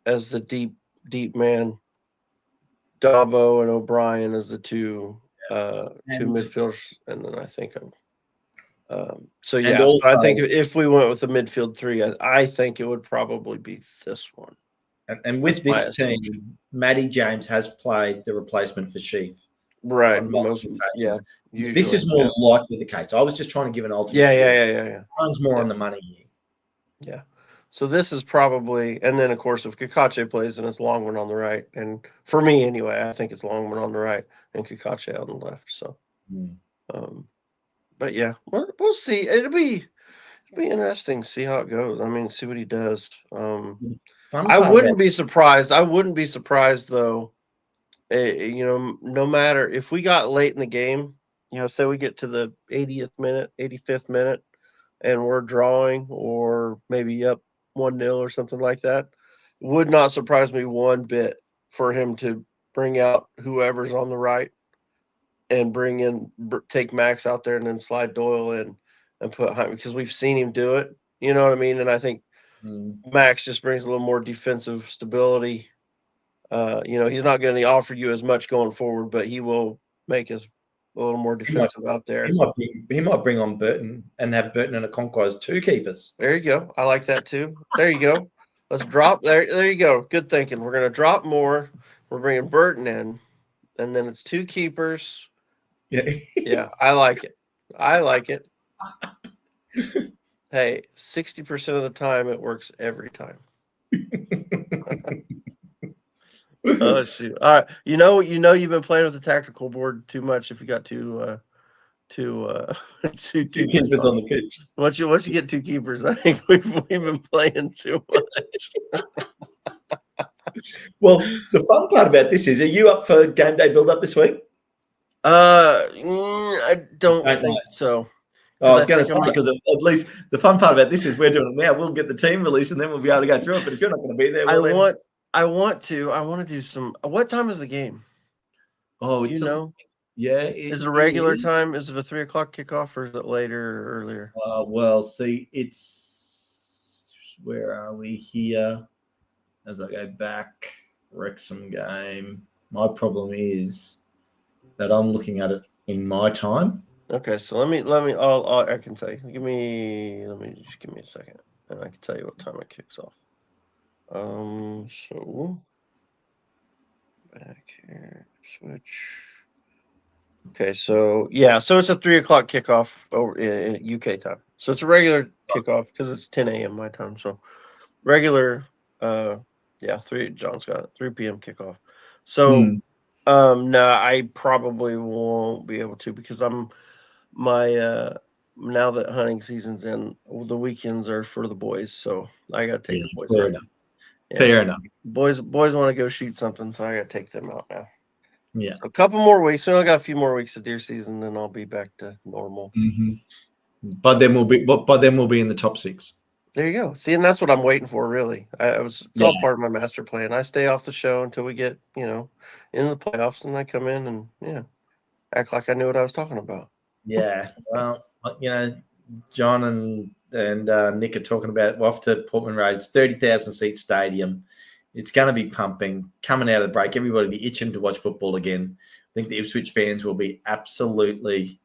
as the deep man. Dabo and O'Brien as the two midfielders, and then I think so I think if we went with the midfield 3, I think it would probably be this one. And with this team, Matty James has played the replacement for Sheaf. Right. Usually. This is more likely the case. I was just trying to give an alternate. Yeah. One's more on the money here. Yeah. So this is probably, and then of course if Kakache plays, then it's Longman on the right, and for me anyway, I think it's Longman on the right and Kakache on the left. So, but yeah, we'll see. It'll be interesting to see how it goes. I mean, see what he does. I wouldn't be surprised. I wouldn't be surprised though. No matter if we got late in the game, say we get to the 80th minute, 85th minute, and we're drawing or maybe up 1-0 or something like that, would not surprise me one bit for him to bring out whoever's on the right and take Max out there and then slide Doyle in and put Hyam, because we've seen him do it. You know what I mean? And I think Max just brings a little more defensive stability. He's not going to offer you as much going forward, but he will make us a little more defensive out there. He might bring on Burton and have Burton and Okonkwo as 2 keepers. There you go. I like that too. There you go. Let's drop there. There you go. Good thinking. We're going to drop more. We're bringing Burton in, and then it's 2 keepers. Yeah. I like it. Hey, 60% of the time it works every time. Oh, shoot. All right. You've been playing with the tactical board too much if you got 2 two Two keepers keepers on the pitch. Once you get two keepers, I think we've been playing too much. Well, the fun part about this is, are you up for game day build up this week? I don't think so. I was going to say, because at least the fun part about this is we're doing it now. We'll get the team released and then we'll be able to go through it. But if you're not going to be there, well, I want to do some. What time is the game? Oh, you know? Yeah. Is it a regular time? Is it a 3 o'clock kickoff or is it later or earlier? Well, see, it's where are we here? As I go back, Wrexham game. My problem is that I'm looking at it in my time. Okay, so I can tell you. Give me a second, and I can tell you what time it kicks off. So back here, switch. Okay, so yeah, so it's a 3 o'clock kickoff over in UK time. So it's a regular kickoff because it's 10 a.m. my time. So regular, John's got it, 3 p.m. kickoff. So no, I probably won't be able to because now that hunting season's in, the weekends are for the boys, so I gotta take the boys fair out. Enough. Yeah. Fair enough. Boys want to go shoot something, so I gotta take them out now. Yeah. So a couple more weeks. We only got a few more weeks of deer season, then I'll be back to normal. Mm-hmm. But then we'll be in the top 6. There you go. See, and that's what I'm waiting for, really. It's all part of my master plan. I stay off the show until we get, into the playoffs, and I come in and act like I knew what I was talking about. Yeah. Well, John and Nick are talking about off to Portman Road. It's 30,000 seat stadium. It's going to be pumping. Coming out of the break, everybody will be itching to watch football again. I think the Ipswich fans will be absolutely,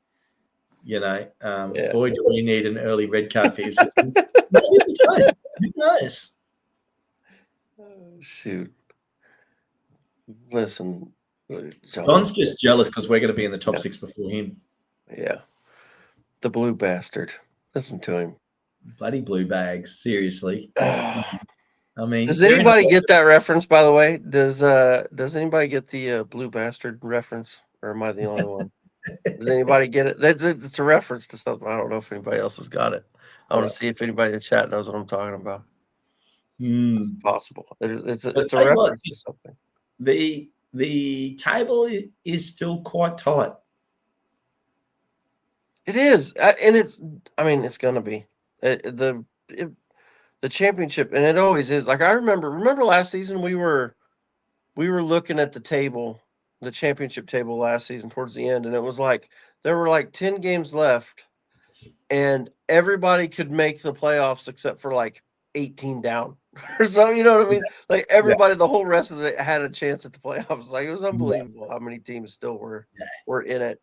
boy, do we need an early red card for Ipswich. Maybe time. Who knows? Shoot. Listen, John's just jealous because we're going to be in the top 6 before him. Yeah. The blue bastard. Listen to him. Bloody blue bags. Seriously. I mean, does anybody get that reference, by the way? Does anybody get the blue bastard reference, or am I the only one? Does anybody get it? It's a reference to something. I don't know if anybody else has got it. I want to see if anybody in the chat knows what I'm talking about. It's possible. It's a reference to something. The table is still quite tight. It is, and it's going to be the championship, and it always is. Like I remember last season we were looking at the table, the championship table last season towards the end, and it was like there were like 10 games left, and everybody could make the playoffs except for like 18 down or something. You know what I mean? Like everybody, the whole rest of it had a chance at the playoffs. Like it was unbelievable how many teams still were in it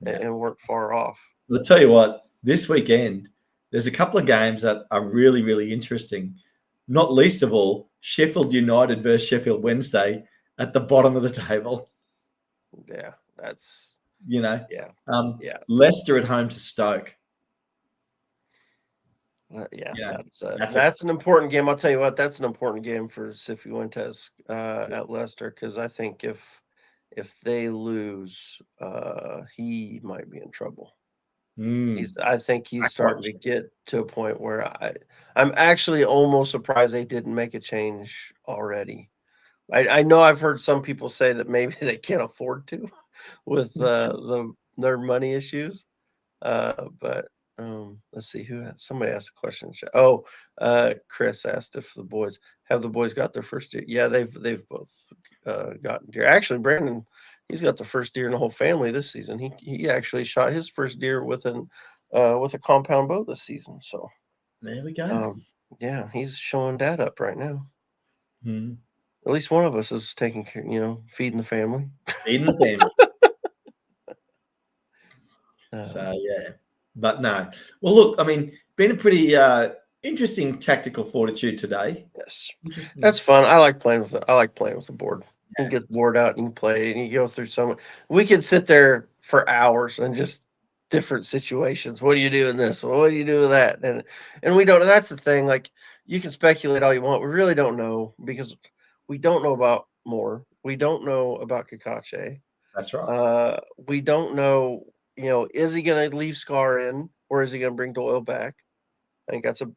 and weren't far off. I'll tell you what, this weekend there's a couple of games that are really, really interesting. Not least of all, Sheffield United versus Sheffield Wednesday at the bottom of the table. Yeah, that's Leicester at home to Stoke. That's an important game. I'll tell you what, that's an important game for Cifuentes at Leicester, because I think if they lose, he might be in trouble. I think he's starting to get to a point where I'm actually almost surprised they didn't make a change already. I know I've heard some people say that maybe they can't afford to with their money issues, but let's see somebody asked a question. Chris asked if the boys got their first deer. Yeah, they've both gotten deer. Actually, Brandon, he's got the first deer in the whole family this season. He actually shot his first deer with a compound bow this season. So there we go. He's showing dad up right now. Mm-hmm. At least one of us is taking care, feeding the family. Feeding the family. But no. Well, look, I mean, been a pretty interesting tactical fortitude today. Yes, that's fun. I like playing with it. I like playing with the board. You can get the board out and you can play, and you go through some. We could sit there for hours and just different situations. What do you do in this? Well, what do you do with that? And we don't. That's the thing. Like you can speculate all you want. We really don't know because we don't know about Moore. We don't know about Kakache. That's right. We don't know. is he going to leave Scar in, or is he going to bring Doyle back? I think that's a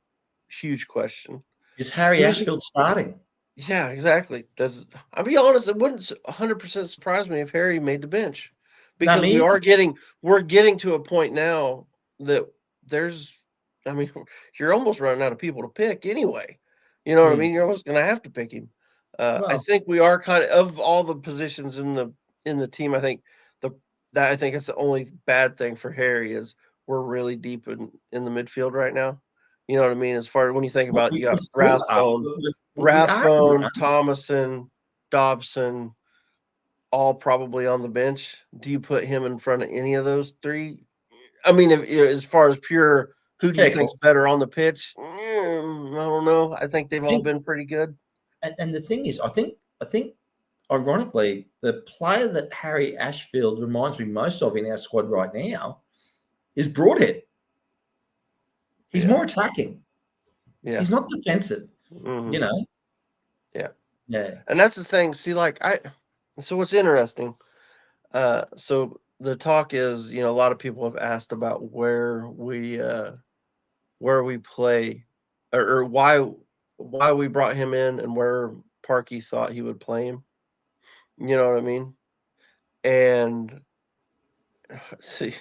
huge question. Is Harry Ashfield starting? Yeah, exactly. I'll be honest, it wouldn't 100% surprise me if Harry made the bench, because we're getting to a point now that you're almost running out of people to pick anyway. You know what I mean? You're almost going to have to pick him. I think we are kind of all the positions in the team. I think it's the only bad thing for Harry is we're really deep in the midfield right now. You know what I mean? As far as when you think about, you got Rathbone, Thomason, Dobson, all probably on the bench. Do you put him in front of any of those three? I mean, as far as pure, who do you think's better on the pitch? I don't know. I think they've all been pretty good. And the thing is, I think, ironically, the player that Harry Ashfield reminds me most of in our squad right now is Broadhead. He's more attacking. Yeah. He's not defensive. Mm-hmm. You know? Yeah. Yeah. And that's the thing. See, so what's interesting, so the talk is, a lot of people have asked about where we play, or why we brought him in and where Parky thought he would play him. You know what I mean? And see,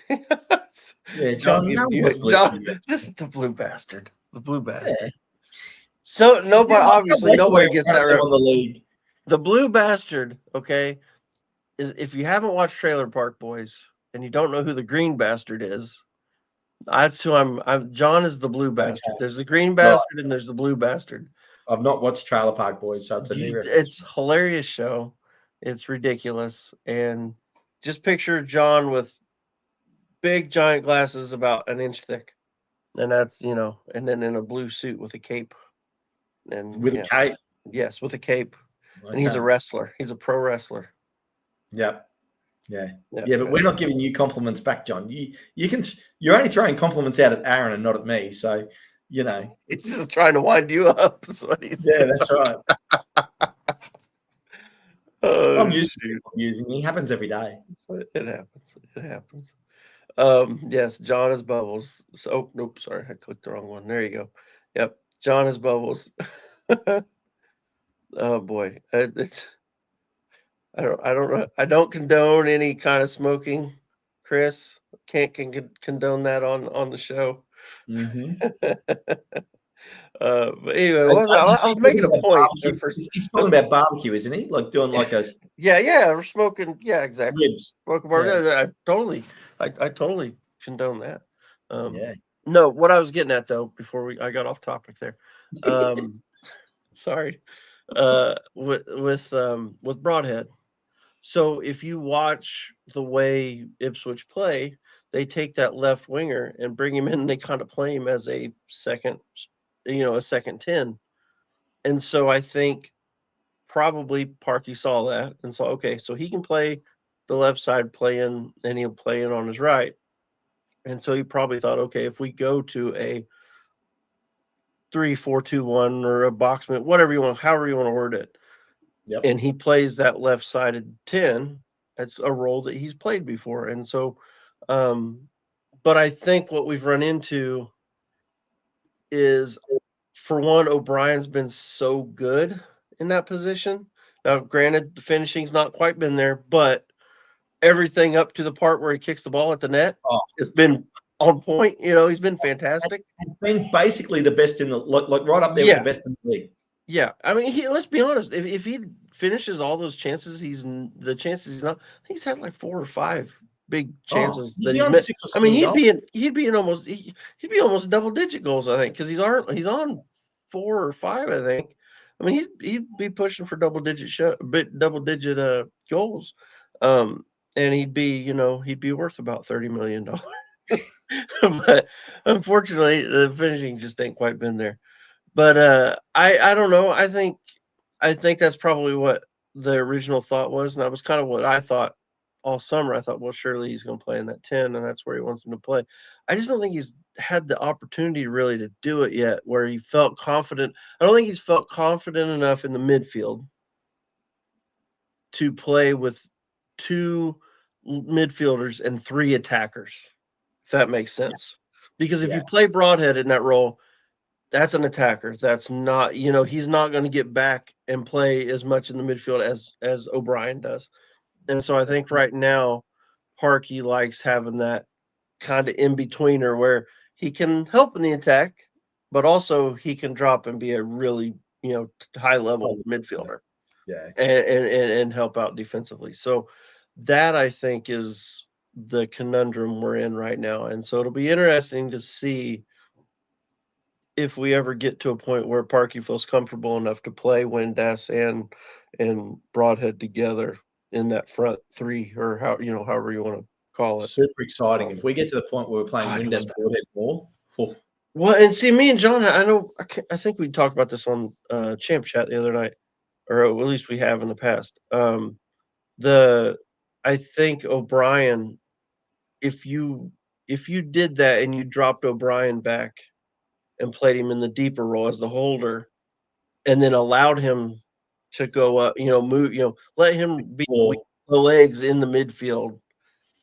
yeah, John, this is the blue bastard. The blue bastard. Yeah. So nobody gets that right. On the league. The blue bastard, okay, is if you haven't watched Trailer Park Boys and you don't know who the green bastard is, that's who I'm. John is the blue bastard. Okay. There's the green bastard and there's the blue bastard. I've not watched Trailer Park Boys, so it's a new reference. It's a hilarious show. It's ridiculous. And just picture John with big giant glasses about an inch thick. And that's, and then in a blue suit with a cape. And with a cape? Yes, with a cape. Okay. And he's a wrestler. He's a pro wrestler. Yep. Yeah. But we're not giving you compliments back, John. You're only throwing compliments out at Aaron and not at me. So, he's just trying to wind you up. That's what he's doing. That's right. I'm used to using me. It happens every day. It happens. Yes, John is Bubbles. So, nope, sorry, I clicked the wrong one. There you go. Yep, John is Bubbles. Oh boy, I don't condone any kind of smoking, Chris. Can't condone that on the show. Mm-hmm. But anyway, I was making a point. He's talking about barbecue, isn't he? Like doing like a we're smoking. Yeah, exactly. Ribs. Smoking barbecue. Yeah. I totally condone that. No, what I was getting at though, before I got off topic there. Sorry. With Broadhead. So if you watch the way Ipswich play, they take that left winger and bring him in, and they kind of play him as a second 10. And so I think probably Parky saw that and saw, okay, so he can play the left side playing, and he'll play in on his right. And so he probably thought, okay, if we go to a 3-4-2-1 or a boxman, however you want to word it. Yep. And he plays that left-sided 10. That's a role that he's played before. And so, but I think what we've run into is, for one, O'Brien's been so good in that position. Now, granted, the finishing's not quite been there, but everything up to the part where he kicks the ball at the net has been on point. He's been fantastic. He's been basically the best in the like right up there with the best in the league. Yeah, I mean, let's be honest. If he finishes all those chances, he's not. He's had like 4 or 5 big chances that he's missed. I mean, he'd be almost double-digit goals, I think, because he's on 4 or 5, I think. I mean, he'd be pushing for double-digit goals, and he'd be worth about $30 million. But unfortunately, the finishing just ain't quite been there. But I don't know. I think that's probably what the original thought was, and that was kind of what I thought all summer. I thought, well, surely he's going to play in that 10, and that's where he wants him to play. I just don't think he's had the opportunity really to do it yet, where he felt confident. I don't think he's felt confident enough in the midfield to play with 2 midfielders and 3 attackers, if that makes sense. Because if Yeah. you play Broadhead in that role, that's an attacker. That's not, he's not going to get back and play as much in the midfield as O'Brien does. And so I think right now, Parkey likes having that kind of in-betweener where he can help in the attack, but also he can drop and be a really, high-level midfielder. Yeah. And help out defensively. So that, I think, is the conundrum we're in right now. And so it'll be interesting to see if we ever get to a point where Parkey feels comfortable enough to play Windass and Broadhead together in that front 3, or however you want to call it. Super exciting. If we get to the point where we're playing Windass Broadhead more. Well, and see, me and John, I think we talked about this on Champ Chat the other night, or at least we have in the past. I think O'Brien, if you did that and you dropped O'Brien back and played him in the deeper role as the holder, and then allowed him to go up, move, let him be the legs in the midfield,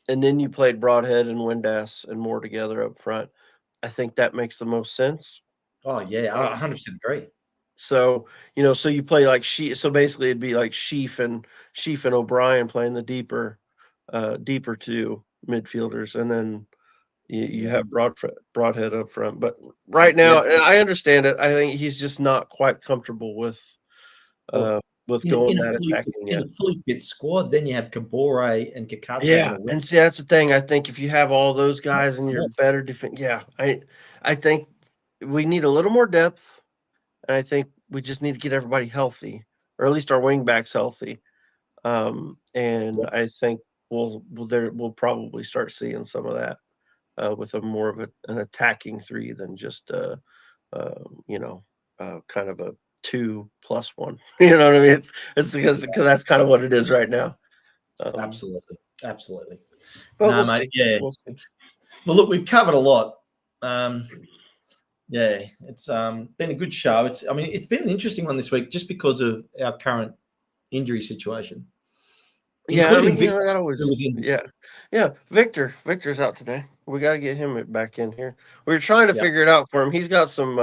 and then you played Broadhead and Windass and Moore together up front, I think that makes the most sense. Oh yeah, I 100% agree. So, so you play like so basically it'd be like Sheaf and O'Brien playing the deeper 2 midfielders, and then you have Broadhead up front. But right now, and I understand it, I think he's just not quite comfortable with going that attacking yet. In a fully fit squad, then you have Kabore and Kakacho. Yeah, and see, that's the thing. I think if you have all those guys and you're better defense, I think we need a little more depth. And I think we just need to get everybody healthy, or at least our wing backs healthy. And I think we'll probably start seeing some of that with a more of an attacking 3 than just kind of a 2+1. You know what I mean? It's because that's kind of what it is right now. Absolutely. But no, mate. Yeah. We'll see. Well, look, we've covered a lot. Yeah, it's been a good show. It's been an interesting one this week just because of our current injury situation. Yeah, Victor, that always. Yeah. Victor's out today. We got to get him back in here. We were trying to figure it out for him. He's got some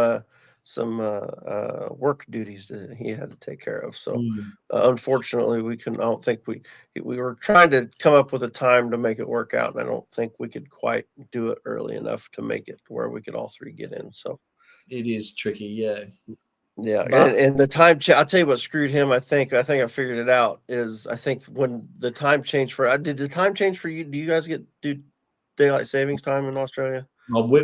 work duties that he had to take care of. So unfortunately, we couldn't. I don't think we were trying to come up with a time to make it work out, and I don't think we could quite do it early enough to make it where we could all 3 get in. So it is tricky. Yeah. Yeah, and the time I'll tell you what screwed him. I think I figured it out. Is I think when the time changed did the time change for you? Do you guys do daylight savings time in Australia? Well, we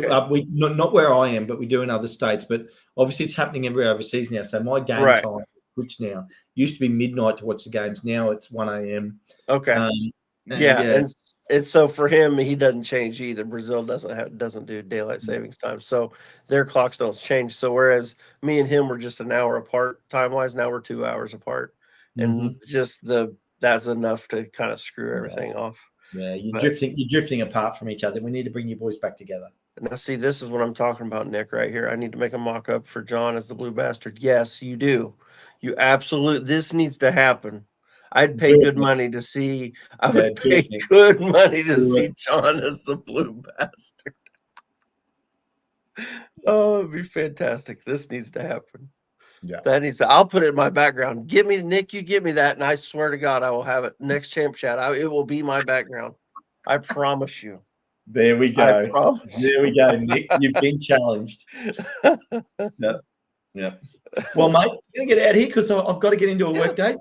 not where I am, but we do in other states. But obviously, it's happening every overseas now. So my game time switched now. Used to be midnight to watch the games. Now it's 1 a.m. Okay. And so for him, he doesn't change either. Brazil doesn't do daylight savings time, so their clocks don't change. So whereas me and him were just an hour apart time wise, now we're 2 hours apart, and just that's enough to kind of screw everything off. Yeah, you're drifting apart from each other. We need to bring you boys back together. Now, see, this is what I'm talking about, Nick. Right here, I need to make a mock-up for John as the Blue Bastard. Yes, you do. You absolutely. This needs to happen. I'd pay good money to see. I would pay good money to see John as the Blue Bastard. Oh, it'd be fantastic. This needs to happen. Yeah, I'll put it in my background. Give me Nick. You give me that, and I swear to God, I will have it next Champ Chat. It will be my background. I promise you. There we go. There we go, Nick. You've been challenged. Yeah. Well, mate, I'm gonna get out of here because I've got to get into a work day.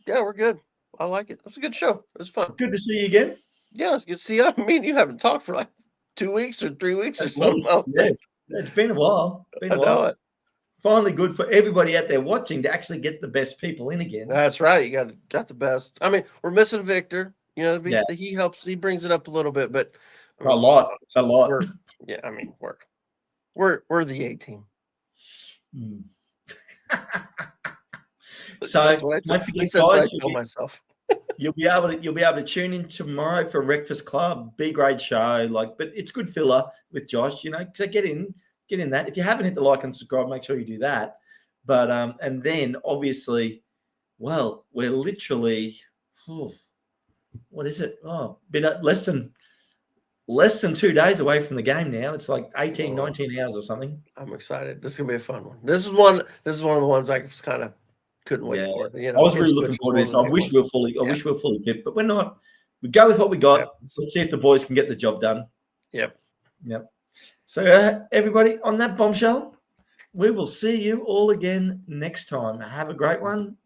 Yeah, we're good. I like it. It was a good show. It was fun. Good to see you again. Yeah, it's good to see you. I mean, you haven't talked for like 2 weeks or 3 weeks or something. Yeah, it's been a while. I know it. Finally, good for everybody out there watching to actually get the best people in again. That's right. You got the best. I mean, we're missing Victor. He helps. He brings it up a little bit, but a lot. We're the A team. So don't forget, guys, myself. You'll be able to tune in tomorrow for Breakfast Club. Be great show, but it's good filler with Josh. So get in that. If you haven't hit the like and subscribe, make sure you do that. But and then obviously, well, we're literally what is it? Oh, bit less than 2 days away from the game now. It's like 18, 19 hours or something. I'm excited. This is gonna be a fun one. This is one of the ones I just kind of couldn't wait for. I was really looking forward to this. I wish we were fully fit, but we're not. We go with what we got. Let's see if the boys can get the job done. Yep. So everybody, on that bombshell, we will see you all again next time. Have a great one.